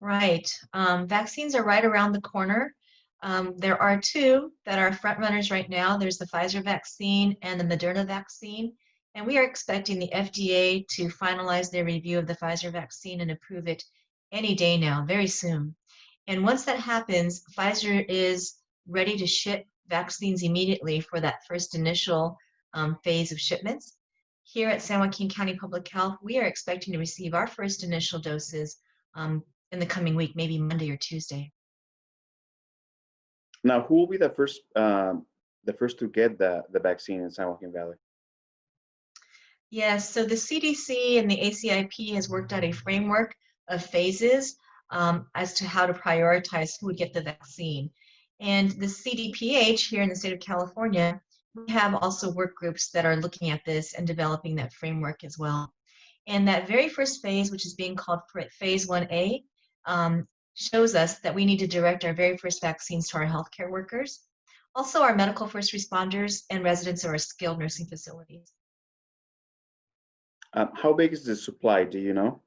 Right. Vaccines are right around the corner. There are two that are front runners right now. There's the Pfizer vaccine and the Moderna vaccine. And we are expecting the FDA to finalize their review of the Pfizer vaccine and approve it any day now, very soon. And once that happens, Pfizer is ready to ship vaccines immediately for that first initial phase of shipments. Here at San Joaquin County Public Health, we are expecting to receive our first initial doses um, in the coming week, maybe Monday or Tuesday. Now, who will be the first to get the vaccine in San Joaquin Valley? Yes, so the CDC and the ACIP has worked out a framework of phases as to how to prioritize who would get the vaccine. And the CDPH here in the state of California, we have also work groups that are looking at this and developing that framework as well. And that very first phase, which is being called phase 1A, shows us that we need to direct our very first vaccines to our healthcare workers, also our medical first responders and residents of our skilled nursing facilities. How big is the supply? Do you know?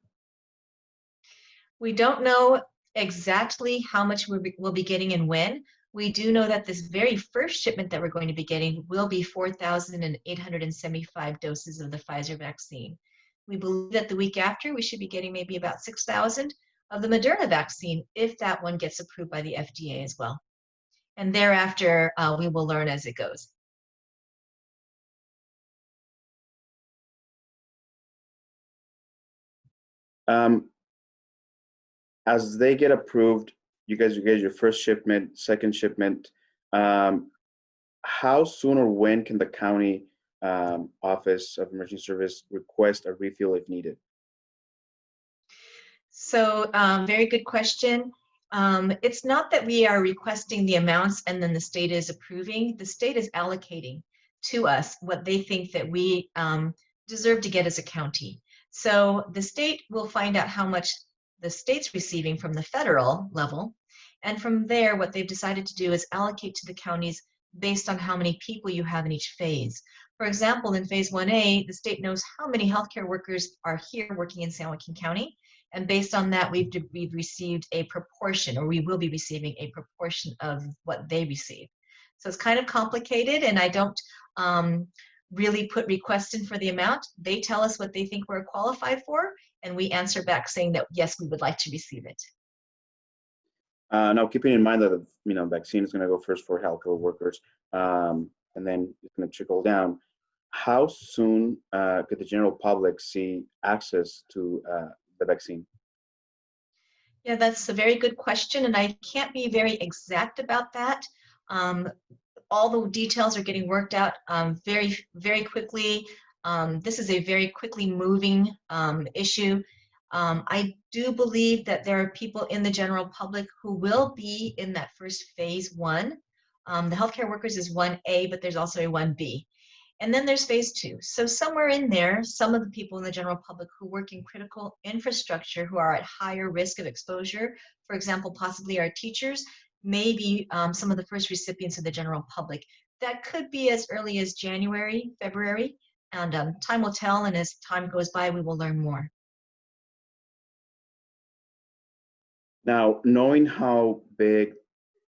We don't know exactly how much we'll be getting and when. We do know that this very first shipment that we're going to be getting will be 4,875 doses of the Pfizer vaccine. We believe that the week after, we should be getting maybe about 6,000 of the Moderna vaccine, if that one gets approved by the FDA as well. And thereafter, we will learn as it goes. As they get approved, you get your first shipment, second shipment. How soon or when can the county Office of Emergency Service request a refuel if needed? So very good question. It's not that we are requesting the amounts and then the state is approving. The state is allocating to us what they think that we deserve to get as a county. So the state will find out how much the state's receiving from the federal level. And from there, what they've decided to do is allocate to the counties based on how many people you have in each phase. For example, in phase 1A, the state knows how many healthcare workers are here working in San Joaquin County. And based on that, we've received a proportion, or we will be receiving a proportion of what they receive. So it's kind of complicated, and I don't really put requests in for the amount. They tell us what they think we're qualified for, and we answer back saying that, yes, we would like to receive it. Now, keeping in mind that vaccine is going to go first for healthcare workers, and then it's going to trickle down. How soon could the general public see access to the vaccine? Yeah, that's a very good question, and I can't be very exact about that. All the details are getting worked out very, very quickly. This is a very quickly moving issue. I do believe that there are people in the general public who will be in that first phase 1. The healthcare workers is 1A, but there's also a 1B. And then there's phase 2. So somewhere in there, some of the people in the general public who work in critical infrastructure who are at higher risk of exposure, for example, possibly our teachers, maybe some of the first recipients of the general public. That could be as early as January, February, and time will tell, and as time goes by, we will learn more. Now, knowing how big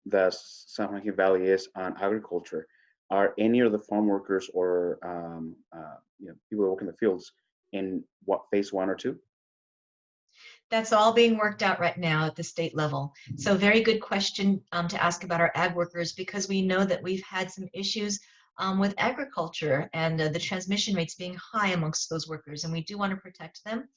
the San Joaquin Valley is on agriculture, are any of the farm workers or people who work in the fields in what phase 1 or 2? That's all being worked out right now at the state level. So very good question to ask about our ag workers, because we know that we've had some issues with agriculture and the transmission rates being high amongst those workers, and we do want to protect them.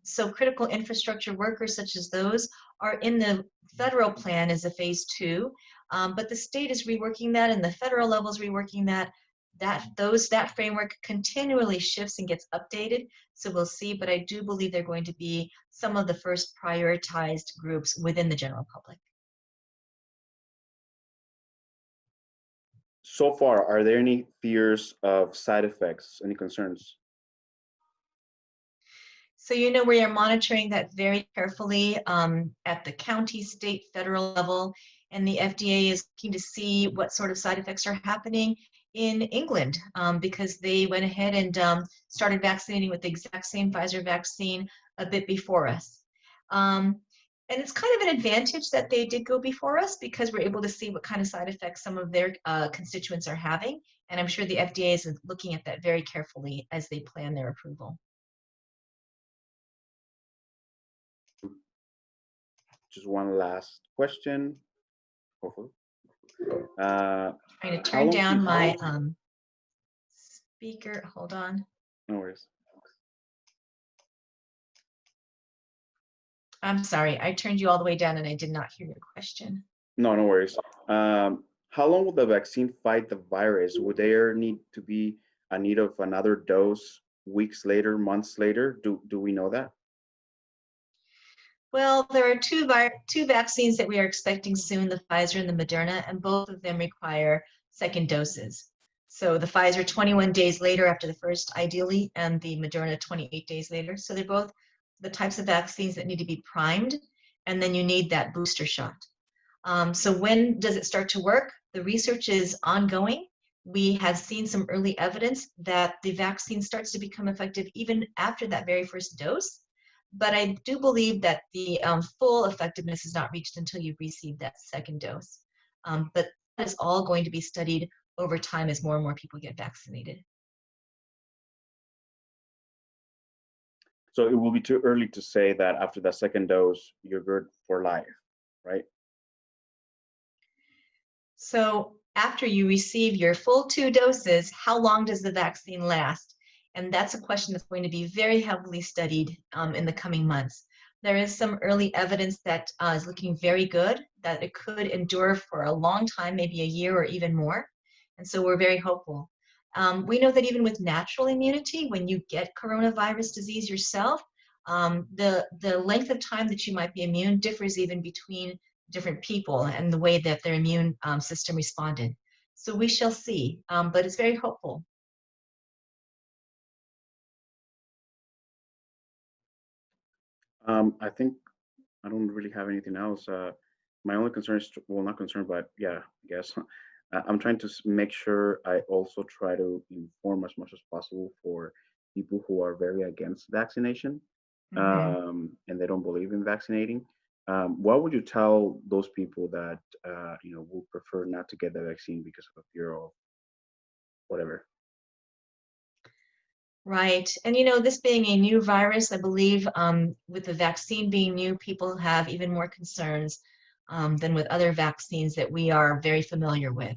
So critical infrastructure workers such as those are in the federal plan as a phase 2, but the state is reworking that and the federal level is reworking that. That framework continually shifts and gets updated, so we'll see, but I do believe they're going to be some of the first prioritized groups within the general public. So far, are there any fears of side effects, any concerns? So we are monitoring that very carefully at the county, state, federal level, and the FDA is looking to see what sort of side effects are happening in England because they went ahead and started vaccinating with the exact same Pfizer vaccine a bit before us. And it's kind of an advantage that they did go before us because we're able to see what kind of side effects some of their constituents are having. And I'm sure the FDA is looking at that very carefully as they plan their approval. Just one last question, hopefully. Trying to turn down my speaker. Hold on. No worries. I'm sorry, I turned you all the way down and I did not hear your question. No, no worries. How long will the vaccine fight the virus? Would there need to be a need of another dose weeks later, months later? Do we know that? Well, there are two vaccines that we are expecting soon, the Pfizer and the Moderna, and both of them require second doses. So the Pfizer 21 days later after the first, ideally, and the Moderna 28 days later. So they're both the types of vaccines that need to be primed, and then you need that booster shot. So when does it start to work? The research is ongoing. We have seen some early evidence that the vaccine starts to become effective even after that very first dose. But I do believe that the full effectiveness is not reached until you've received that second dose. But that is all going to be studied over time as more and more people get vaccinated. So it will be too early to say that after the second dose, you're good for life, right? So after you receive your full 2 doses, how long does the vaccine last? And that's a question that's going to be very heavily studied in the coming months. There is some early evidence that is looking very good, that it could endure for a long time, maybe a year or even more. And so we're very hopeful. We know that even with natural immunity, when you get coronavirus disease yourself, the length of time that you might be immune differs even between different people and the way that their immune system responded. So we shall see, but it's very hopeful. I think I don't really have anything else. My only concern is, well, not concern, but yeah, I guess I'm trying to make sure I also try to inform as much as possible for people who are very against vaccination, and they don't believe in vaccinating. What would you tell those people that would prefer not to get the vaccine because of fear of whatever? Right. And this being a new virus, I believe with the vaccine being new, people have even more concerns than with other vaccines that we are very familiar with.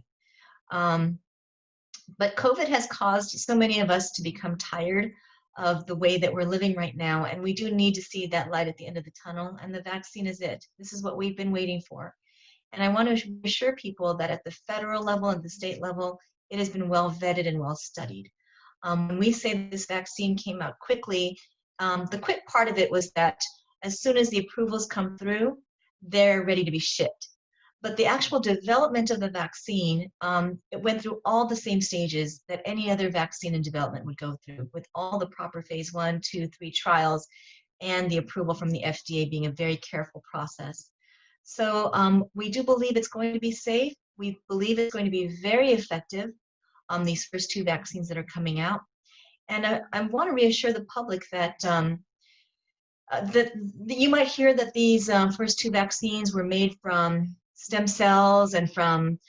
But COVID has caused so many of us to become tired of the way that we're living right now. And we do need to see that light at the end of the tunnel. And the vaccine is it. This is what we've been waiting for. And I want to assure people that at the federal level and the state level, it has been well vetted and well studied. When we say this vaccine came out quickly, the quick part of it was that as soon as the approvals come through, they're ready to be shipped. But the actual development of the vaccine, it went through all the same stages that any other vaccine in development would go through, with all the proper phase 1, 2, 3 trials, and the approval from the FDA being a very careful process. So we do believe it's going to be safe. We believe it's going to be very effective on these first 2 vaccines that are coming out. And I want to reassure the public that that you might hear that these first 2 vaccines were made from stem cells and from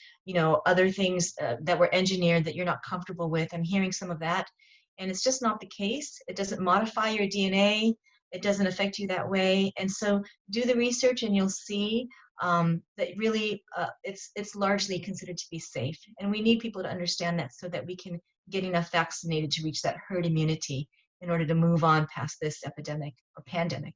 other things that were engineered that you're not comfortable with. I'm hearing some of that, and it's just not the case. It doesn't modify your DNA. It doesn't affect you that way. And so do the research and you'll see that really it's largely considered to be safe. And we need people to understand that so that we can get enough vaccinated to reach that herd immunity in order to move on past this epidemic or pandemic.